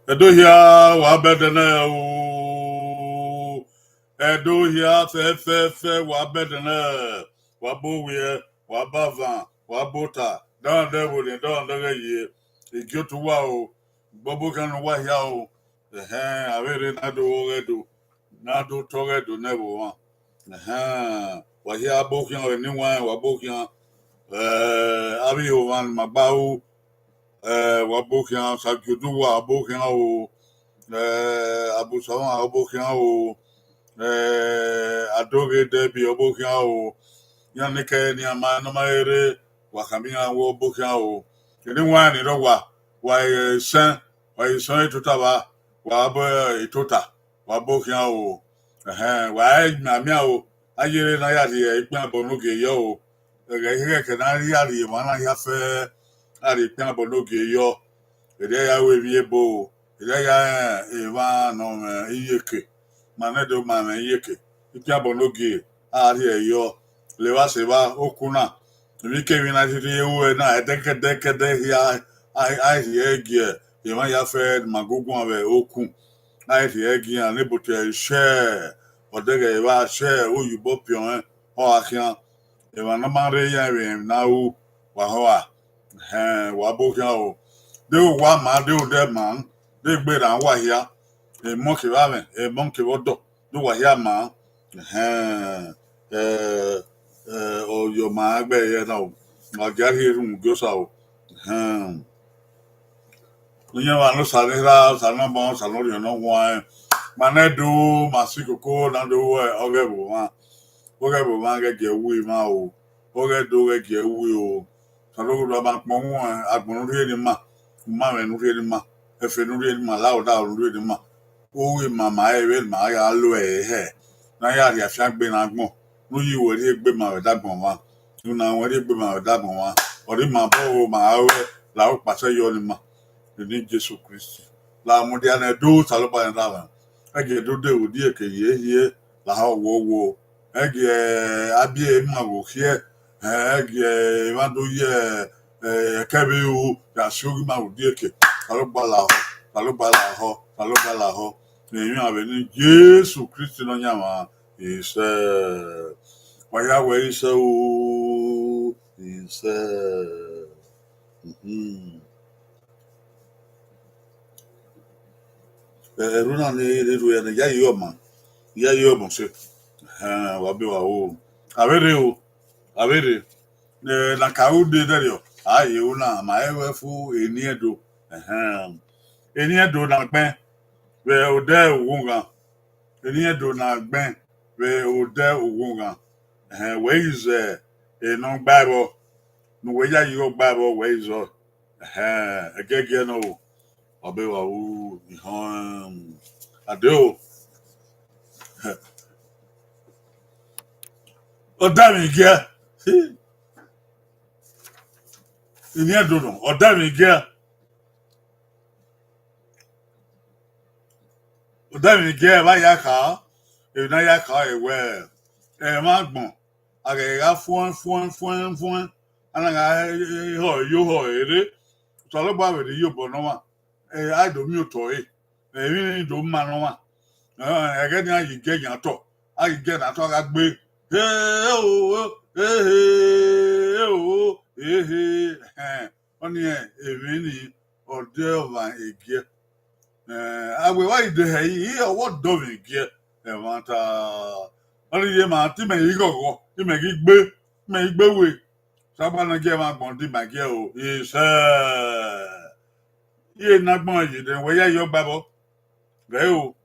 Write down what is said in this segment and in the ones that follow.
Edohia wa bedene o. Edohia fe wa bedene. Wa bowie wa bavan wa bota. Don de wo don de ye. Igyotu wa o. Bobo kan wa hia o. Avere na do redo. Na do to redo ne wo wa. Wa hia bokian o ni wa bokian abi o wan magbawo wa bokian sa gyodu wa bokian o abusawan abokian o adoge debi abokian o yanike ni ama no maere wa kamia wo bokian o ni wa ni ro wa san etota wa bo etota wa bokian o wa na mia o ayere na ya di ipin abonuge yo o ke na ya ri wa na ya fe ari ipin abonuge yo ede ya we bi ebo ede ya eva no iyeke manedo mama iyeke ipin abonuge ari eyo le wa se ba okuna mi ke mi na ti ewu na edeke ya ai egi e ma ya fe magugun ave okun ai egi an le bote share odege wa share oyibo pion o akian e ma no ma re ya we na u wa ho a wa bokian o de wa ma de o de man de gbe ran wa ya e mo ke wa me e mo ke wodo do wa ya ma o yo ma gbe ye na o ma ja hi ru go sa o onye wa no sa ni ra sa no mo sa no ri no wa ma na do ma si koko na do oge bo ma ge wu ma o oge do ge wu o sa lo do ba pon won agbon ri ni ma me nu ri ni ma e fe nu ri ni ma la o da ru ri ni ma o wi ma e we ma ya lo na ya ri afia gbe na gbon nu yi wo ri gbe ma we da gbon wa nu na wo ri gbe ma we da gbon wa o ri ma bo ma we la o pase yo ni ma ni Jesu Christi la mo dia na do sa lo ba na la ege do de odi eke ye la ha wo ege abie ma wo hie ege ma do ye kebe o ya shogi ma odi eke sa lo ba la ho ni ave ni Jesu Christi no nyama ise wa ya we ise o ise runa ni ru ya ya yo ma se wa be wa o avere na ka u de derio aye una ma ewe fu eni edo na gben we o de ogun gan eni edo na gben we o de ogun gan we is no gbabo no we ya yo gbabo we is agege no obe wa o ihon adeo o da mi ge eni edo no o da mi ge o da mi ge ba ya ka e na ya ka e we ma gbon aga ga fun ana ga ho ere so lo ba we yo bo no ma ai do mi o to mi do ma no ma ge ni ayi ge yan to ayi ge na to ga gbe oni emi ni ode ova ege agbe wa ide yi owo do mi ge e ma ta oni ye ma ti me yi gogo ti me gi gbe we saba na ge ma gbon di ma ge o ise ye na gbon yi de we ya yo gbabo ge o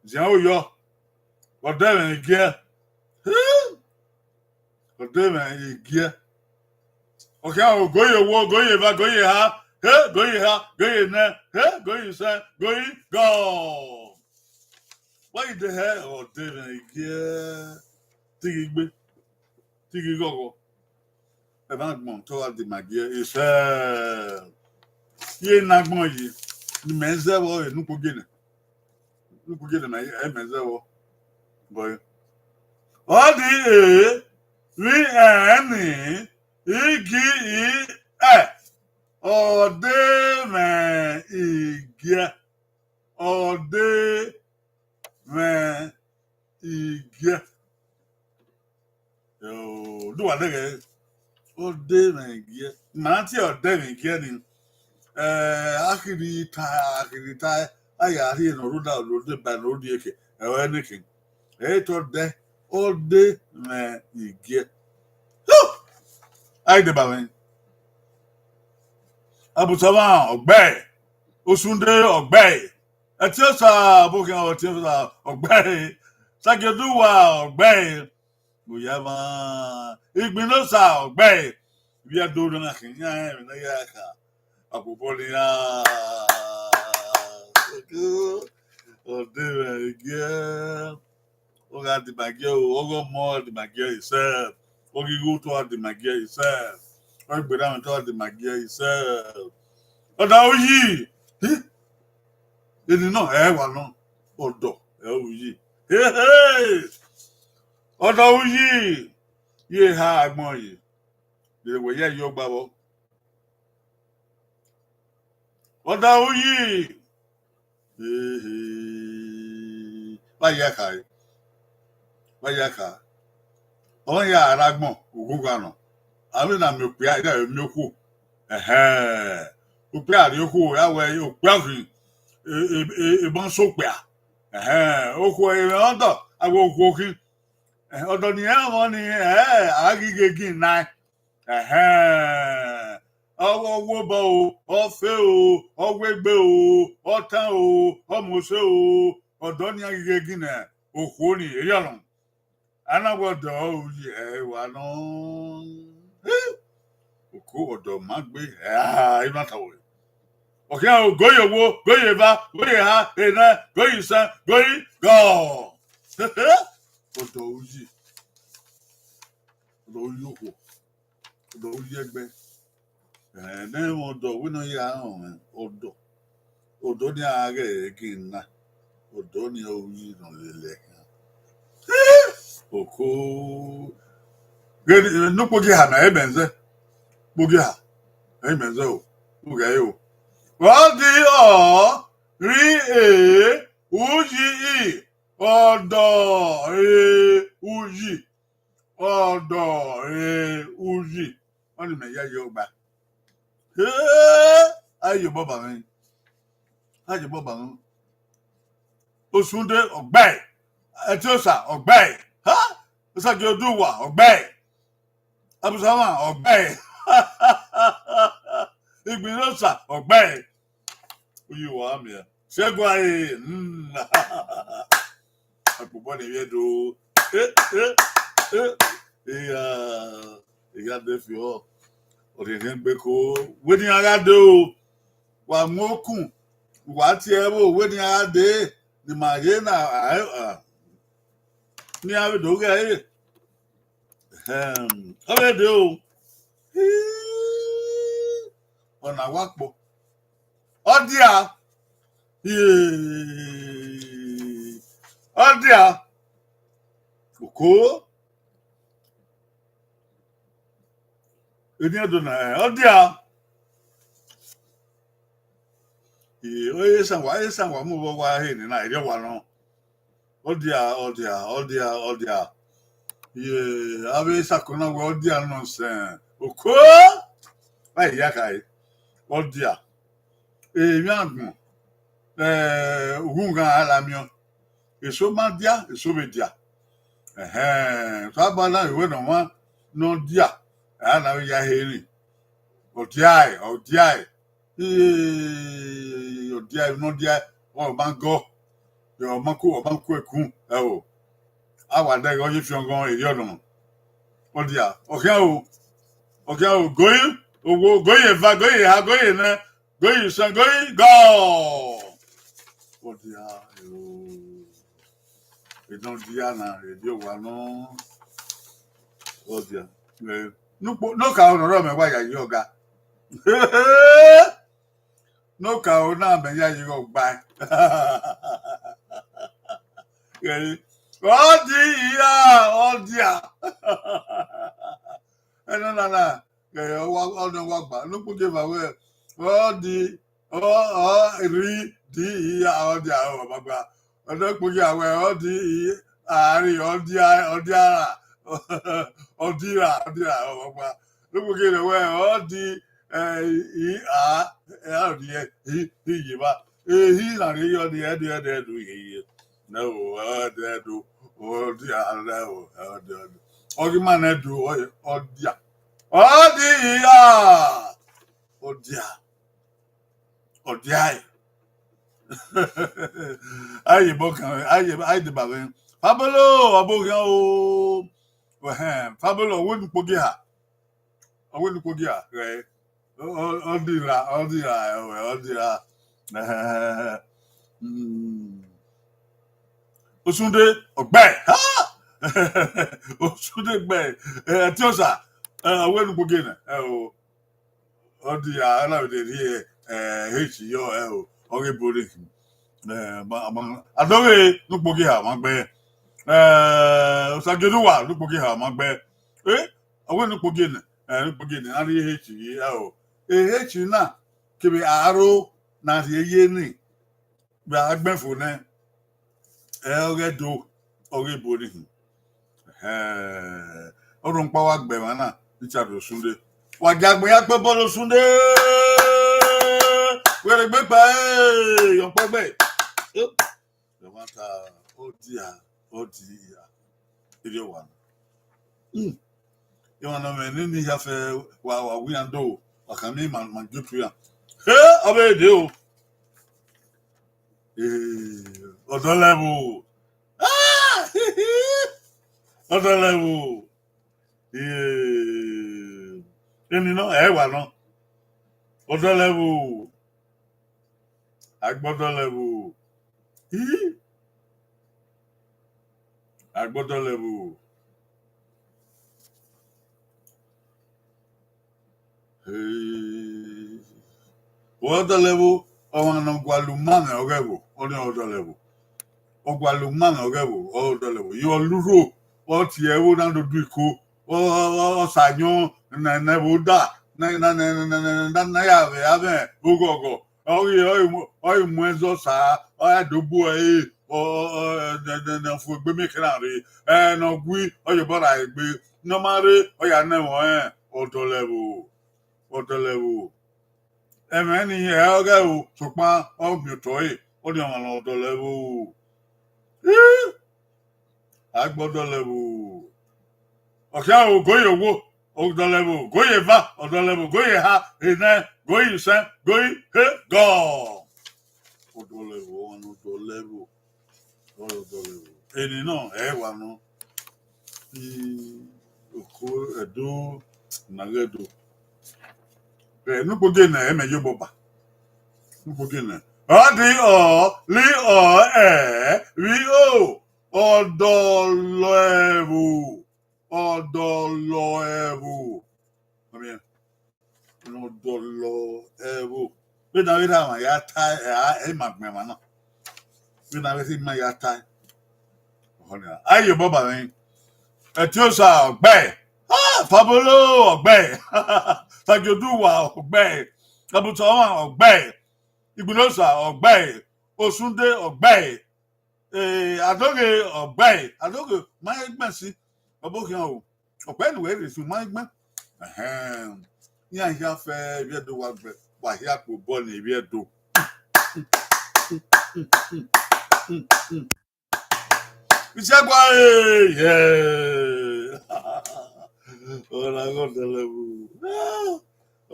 zian o yo ode me ge ode me ge okay o goye wo goye ba goye ha goye na goye sa goye go why the hell ode me ge tigi gogo e ba gbon to wa di ma ge ise ye na gbon yi ni me nze wo enupo gene na e me nze wo boy o di ri eni igi e o de me igie. Ode me igie. Yo, do what again? Ode me igie. Manti ode me igie ni. Akirita. Ayari no ruda rode ba no dieke. Ewe nikin. Eto de. Ode me igie. Ai de bawen. Abutama ogbe. Osunde ogbe. Etiosa bokin otiosa ogbe. Sageduwa ogbe. Uyama. Igbinosa ogbe. Bia do na kinya na yaka. Abubolia. Ode again. Oga di magia ogo mo di magia itself. Ogi go to di magia itself. Ogbe down to di magia itself. Oda oyi. Eni no wa no. Odo oyi. Hey. Oda oyi. Ye ha agbon yi. De we ye yo gbabo. Oda oyi. Bayaka. On ya aragbon ogugano. Ami na mi pe ida mi oku. O pe ari oku ya we o pe afin. Ebon so pe a. Oku e odo agbo oku okin. Odo ni e won ni agige gin na. Ọwọ́ bọ̀ o, ọ̀fẹ́ o, ọ̀wẹ́gbẹ́ o, ọ̀tán o, ọ̀mọ̀ṣẹ́ o, ọ̀dọ́ ní agige gínà, òkú ni èyí ọ̀nà. Anáwọ̀dọ̀ òyì ẹ̀wà náà. Òkú ọ̀dọ̀ má gbé inú àtàwọ̀. Ọ̀kẹ́ o, góyè wo, góyè bá, góyè ha, èná, góyè sán, góyè gọ̀. Ọ̀dọ̀ òyì. Ọ̀dọ̀ òyì òkú. Ọ̀dọ̀ òyì ẹgbẹ́. Then odo we no ya on odo ni age gina odo ni oyi no lele oko gedi no pogi ha na ebenze pogi ha ebenze o pogi ayo odi o ri uji I odo uji odo uji oni me ya yo gba ayo baba mi ayo baba mi Osunde ogbe Etiosa ogbe ha Sageduwa ogbe Abusama ogbe Igbinosa ogbe Oyiwa mi Segun aye Apobo ni yedo iya defi o Orire ngbeko we ni ara de o wa mokun wa ti e wo we ni ara de ni ma ye na ni ave do ge e ave de o ona wapo odia odia koko eni adona odia oye san wa mu wa he ni na ire wa no odia ave sakona wa odia no sen oko ai ya kai odia mi agun ogun ala mi o eso ma dia eso be dia so ba na iwe no wa no dia ana ya heri odia no dia o bango yo banku ekun o awade go yi fi ongon eri odun odia oke o goyi owo goyi va goyi ha goyi na goyi san goyi go odia e don dia na radio wa no odia no ka onoro me wa ya yi oga no ka ona me ya yi ogba odia na wa gba no po give away odi ri di ọdí àwọn bàbá ọdọkùnrin àwọn ọdí àárín ọdíàrà ọdíra àwọn bàbá lókùnrin àwọn ọdí ọdí ìyìnbá èyí ìlànà ọdí ẹdù yìí náà ọdí ọdí ààrẹ ọdí ọdí máa ń ẹdù ọdíà ọdí ìyá ọdíà. Odiai. Aye bokan aye de baben. Fabolo abogan o. Fabolo wonu pogi ha. Wonu pogi ha, right? Odira. Osunde ogbe. Ha! Osunde gbe. Tiosa. Wonu pogi na. Odira ala de here. H.O.L. Oghe Bori. Adore Nupogi ha, Magbe. Sageduwa, Nupogi ha, Magbe. Awe Nupogin, Nupogin, Ari H.O. H. Na, Kibi Aro, Nasi Yeni. Be Agbenfone. Oghe Do, Oghe Bori. Orun Power Bemana, Richard Sunday. Wagagbe Akpebolo Sunday. Where the big your baby. The matter, oh dear. You want. You want to mean in have a wow, we and do. I can name my good to you. Hey, I do. Other level. Other level. And you know, everyone. Other level. Agbọ́dọ̀ level. Agbọ́dọ̀ level. Other level. Ọmọ Gualumana Ogevo. Only other level. Gualumana Ogevo. Other level. You are Luro. What you ever done to do? Oh, Sanyo. Never na Ugogo. Oy mwenzo sa adobu fo gbe mi kan re no gui oyo bora egbe no mare oya na won odo level emeni oge o supa o mi to o di won odo level agbodo level oka o goyo wo odo level goye va odo level goye ha ene goyi sen goyi he go odo level eni no wà no oko edo nagedo nupoge na emeyo boba nupoge na odi o li o ri o odo level amen no dolo evo we na we ma ya tai e magme na we na we ma ya tai ona ayo baba rin etiosa ogbe fabolo ogbe sajoduwa ogbe abuto wa ogbe igbunosa ogbe osunde ogbe adoge ogbe adoge ma egbensi obokian o ogbe ni we re su ma egben ya ya fe bi edo wa gbe wa ya ko bo ni bi edo isegwa ora go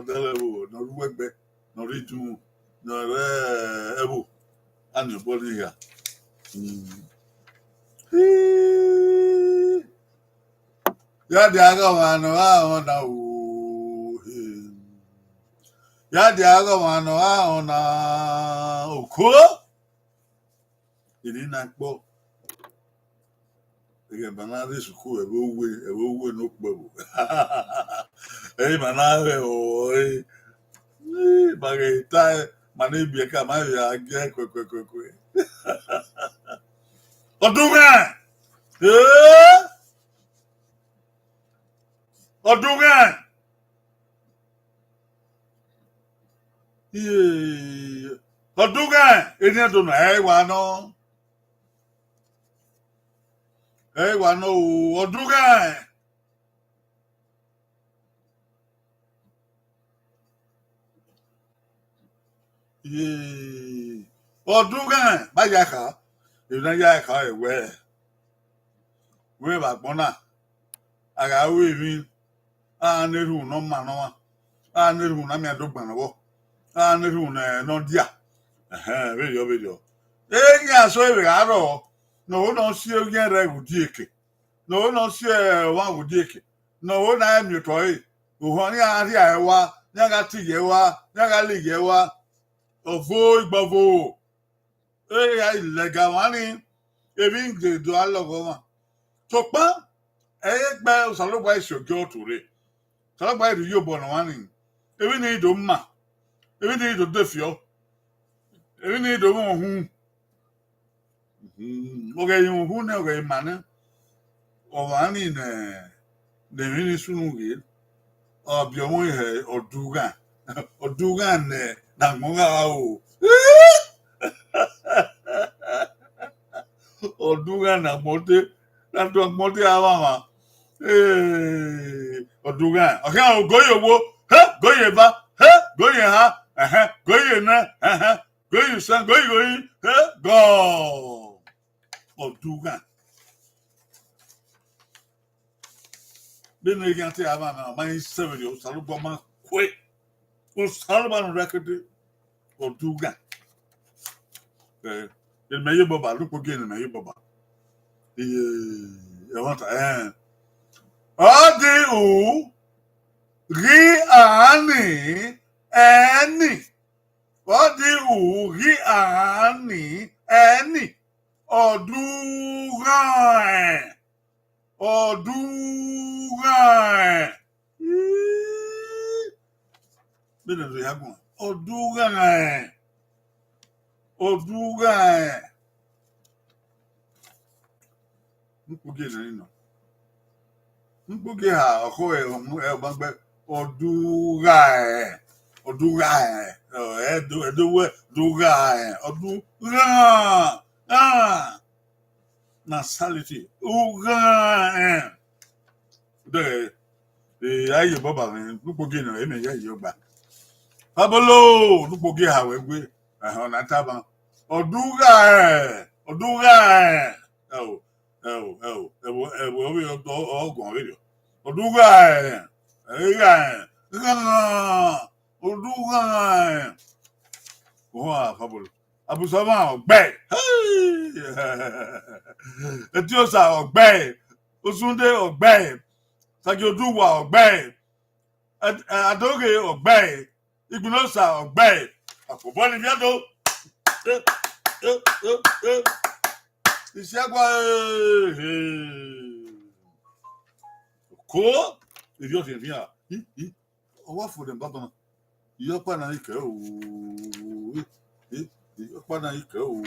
delebu no ruwegbe no ritu no ebu ani bo ni ya ya di aga wa no a na o ya di aga wa no a na oko ini na gbo ege banade suku ebe owe no pebo banade o bageta mane bi ka ma ya ge kwe odunga odunga Oduga, eni do no wa no. Wa no oduga. Oduga, ba ya ka. Ina ya ka ewe. We ba gbona. Aga we mi. Neru no ma no. Neru na mi adogban wo. Neru na no dia. Video. Enya so e aro. No si ogen re udieke. No si wa udieke. No na mi toy. Uhoni ari awa, nyaga ti yewa, nyaga li yewa. Ovo igbavo. Ya ilega wani. Ebi ngbe do alogo wa. Topa gba salogba isojo tore. Salogba iru yo bo na wani. Ebi ni do mma. Ebi ni do defio. Ebi ni do mo hu. Oge yin hu ne oge mane. O wani ne mini sunu ge. Obi omo ihe oduga. Oduga ne na monga o. Oduga na mote. Na do mote awa. Oduga. Okay, go yo wo. Ha, go ye ba. Ha, go ye ha. Go ye na. Go you san, go you. Ha, go. Oduga. Then you can say ama my 7 years saluba man quick. O saluba record Oduga. El meyo baba look again el meyo baba. I want Adi u ri ani eni. Adi u ri ani eni. Oduga. Bene do yagun. Oduga. Npuge na no. Npuge ha oko e gbagbe oduga. Nasality. Uga. De aye baba mi npuge na eme ya yoba. Babolo npuge ha we gbe. Na taba. Oduga. Oh. We all go video. Oduga. Oduga. Wow, Pablo. Abusama ogbe. Etiosa ogbe. Osunde ogbe. Sagioduwa ogbe. Adoge ogbe. Ignosa ogbe. Akoboni biado. Isiagwa ko idio tin via owa fo dem baba yo pa na ike o yo pa na ike o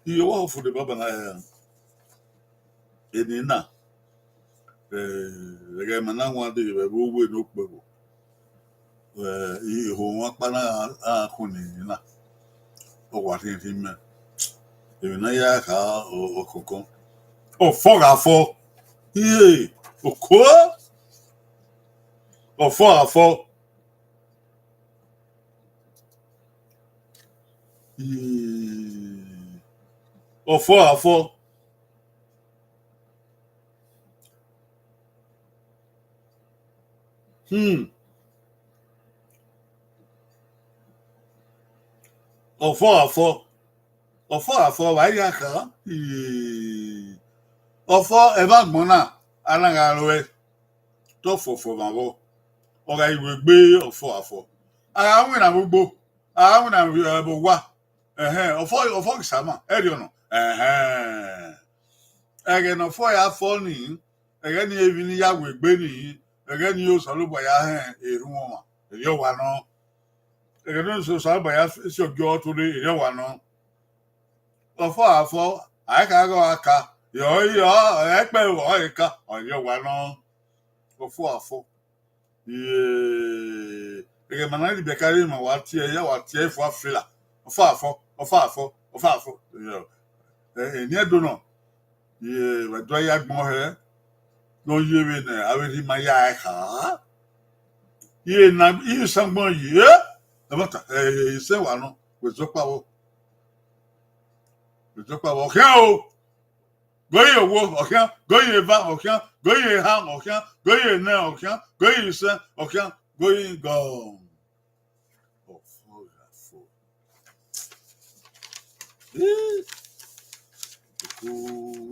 yo wa fo dem baba na eni na le mana wa de be bo we no pe bo ho wa pa na akuni na o wa tin me e na ya ka okoko o foga fo oko o foga fo o foga fo o foga fo wa ya ka ofo e ba gbon na alanga lowe to fofo ma wo ora iwe gbe ofo ara wi na gbogbo ara wi na bo wa ofo kisama eri ono ege no fo ya fo ni ege ni ebi ni ya we gbe ni ege ni o solubo ya eru won ma eri o wa no ege no so solubo ya si ojo to re eri o wa no ofo aka go aka yo pe wo ika oyo wa no ofo Ege manali bekari ma watie ya watie fo afila. Ofafo. You know. Eni do no. Ye we do ya gbon he. No ye we na awedi ma ya ha. Ye na ye sangbon ye. Abata se wa no we zopa wo. We zopa wo o. Goye wo okan, goye va okan, goye ha okan, goye na okan, goye se okan, goye go. Ofo.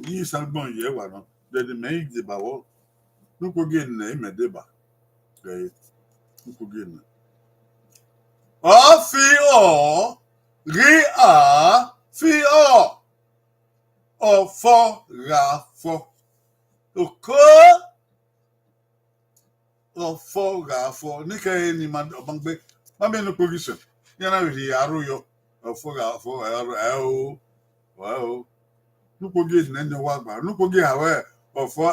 Yi sangbon ye wa no. De me di ba wo. Nuko ge na me de ba. Nuko ge na. O fi o ri a fi o. Ofo rafo. Oko ofo rafo. Nika ni man obangbe. Mame no position. Yana wi aru yo. Ofo rafo aru wow. Nuko ge na nyo wa gba. Nuko ge hawe ofo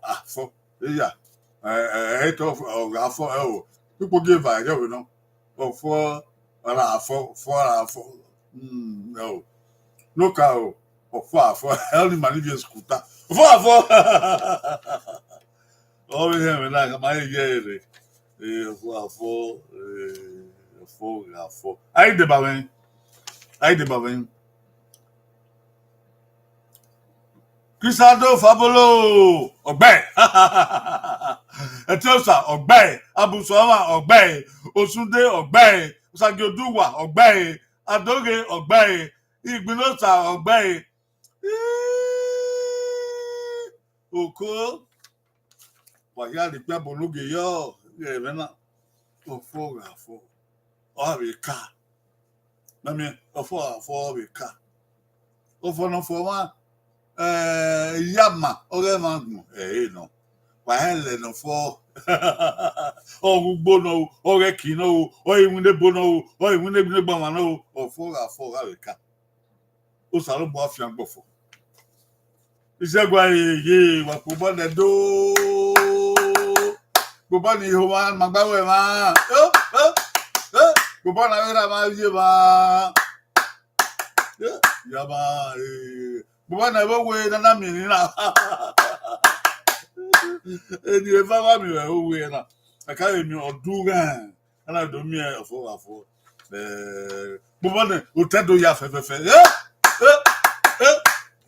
afo. Yeah. Head of rafo Nuko ge va yo no. Ofo rafo. No. No carro. Ofo ele malivia escutar. Ofo. Olha me lá, mais ele. Ofo. Aí de baven. Crisado Fabolo. Ogbe. Etiosa Ogbe. Abusoma Ogbe. Osunde Ogbe. Usagioduwa Ogbe. Adoge Ogbe. Igbinosa Ogbe. Oko waya de pe bologe yo evena ofo rafo orika mami ofo rika ofo no fo wa yama ore ma gun no wa hele no fo o gbo no ore ki no o iwune bo no o iwune bi gba ma no ofo rafo rika o saro bo afian gbofo Isegwa ye wa ko bo de do Goba ni howa magbawe ma. Goba na wera ma ye ba. Ya ba. Goba na we na mi ni na. Eni e fa wa mi we na. Aka mi odu gan. Ana do mi afo. Goba na o tedo ya fe.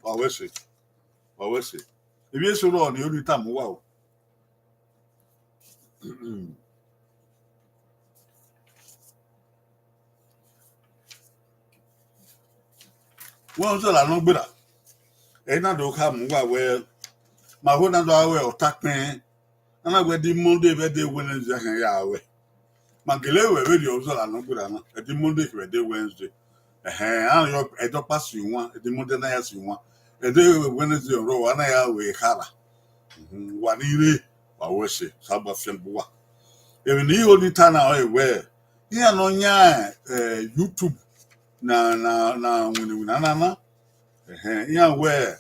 Wa we se. Ebi eso ro ni olu ta mu wa o. Wọ́n sọ la no gbera. E na do ka mu wa we ma ho na do awe otakpen. Na we di Monday be dey Wednesday kan ya we. Ma gele we di o sọ la no gbera na. E di Monday ke dey Wednesday. An yo e do pass you one, e di Monday na ya si one. E dey Wednesday ro wa na ya we kara. Wa ni re wa we se saba fiam buwa. E ni o ni ta na o e we. Iya no nya YouTube na na ya we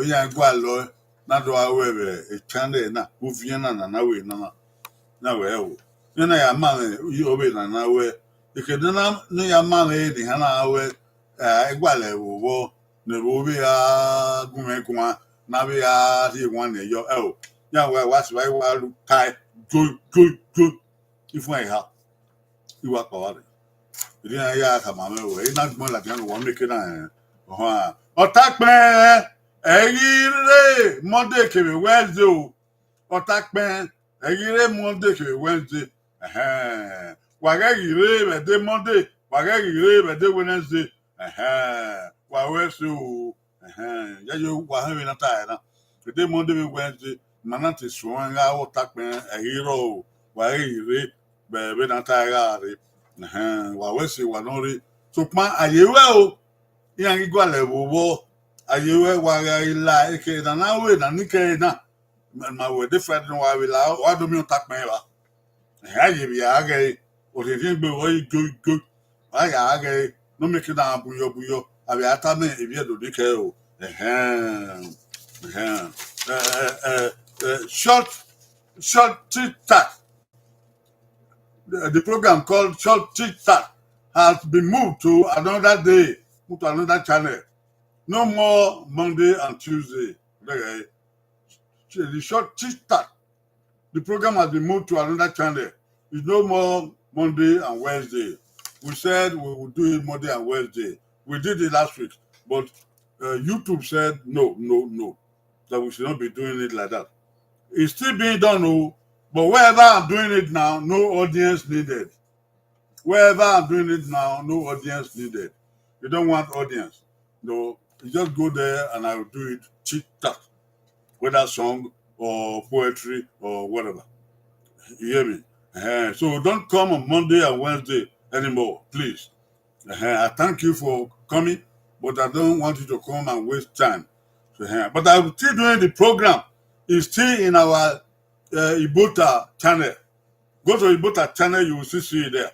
ya gwa lo na do awe be e chande na uvie na we na we o na ya ma yi obe na we ikede na ya ma ni ha na we e gwa le wo ne wo be ya gume kwa na be ya ti wan ne yo o ya we wa si wa lu kai go ifu ai ha iwa pa wa Iri ya ka ma me we na gbon la kan wo me ke na Otakpen eyire Monday ke Wednesday o Otakpen eyire Monday ke Wednesday wa ga yire be de Monday wa ga yire be de Wednesday wa we so ya yo wa ha we na ta na de Monday be Wednesday mana ti so nga Otakpen eyire o wa yire be na ta ga re wa we se wa no re so pa ayewe o yang igwa le wo ayewe wa ga ila eke na we na nike na ma we different no wa we la wa do mi Otakpen wa aye bi aga o se fin gbe wo go aga no me ke na buyo abi ata me ebi edo dike o short tic tac the program called Short Chit Chat has been moved to another day, moved to another channel. No more Monday and Tuesday. Okay. The Short Chit Chat, the program has been moved to another channel. It's no more Monday and Wednesday. We said we would do it Monday and Wednesday. We did it last week, but YouTube said no, that we should not be doing it like that. It's still being done, but wherever I'm doing it now, no audience needed. Wherever I'm doing it now, no audience needed. You don't want audience. No, you just go there and I will do it chit chat, whether song or poetry or whatever. You hear me? So don't come on Monday and Wednesday anymore, please. I thank you for coming, but I don't want you to come and waste time. But I'm still doing the program. It's still in our Ibota channel. Go to Ibota channel, you will see it there.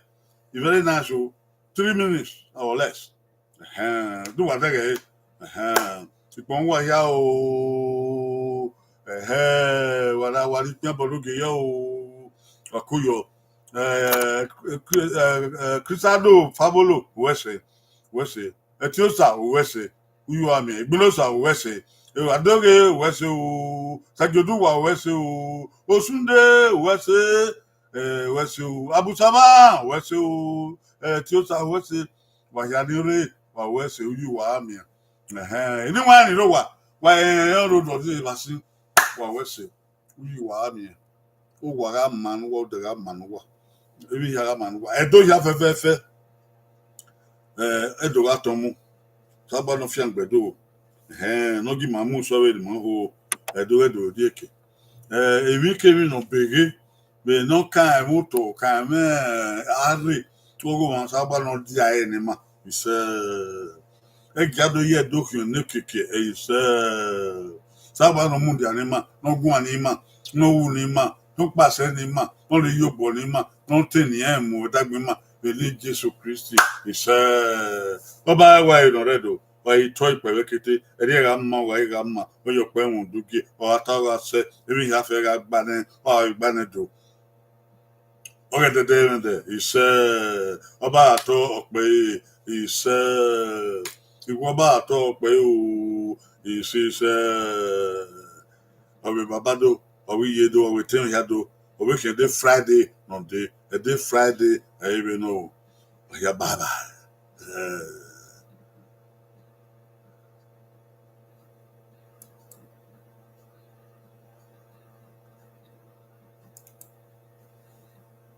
It's very nice, 3 minutes or less. Do what they get. Ìpọ́n wà yá o. Wàrà ìpín àbọ̀lógè yá o. Àkóyọ̀. Crisado Fabolo, Wese. Etiosa, Wese. Uyuami, Igbilosa, Wese. Adoge, Wese o. Sajoduwa, Wese o. Osunde, Wese. Wese o. Abusama, Wese o. Etiosa, Wese. Wayanire, Wese, Uyuami. Anyone, you know what? Why, I don't know the Wese. Uyuami. O Waga man, what the man was. Ebi yara man wa edo ya fefefe edo wa tomu saba no fian gbedo no gi mamu so we mo ho edo dieke ewi kemi no bege be no kan mu to kan me ari to go wan saba no di aye ni ma ise gado ye do kyo ne keke ise saba no mu di ani ma no gun ani ma no wu ni ma no pase ni ma no le yobo ni ma no teni emu dagbe ma beli Jesu Christi ise oba wa ino redo wa ito ipewe kete eri ga mma wa ga mma o yo pe won dugi o atawa se ebi ya fe ga gbane o gbane do o ge de ise oba ato ope ise iwo ba ato ope o ise obe babado owe yedo owe ten yado owe kede Friday no day a day Friday I even know ya baba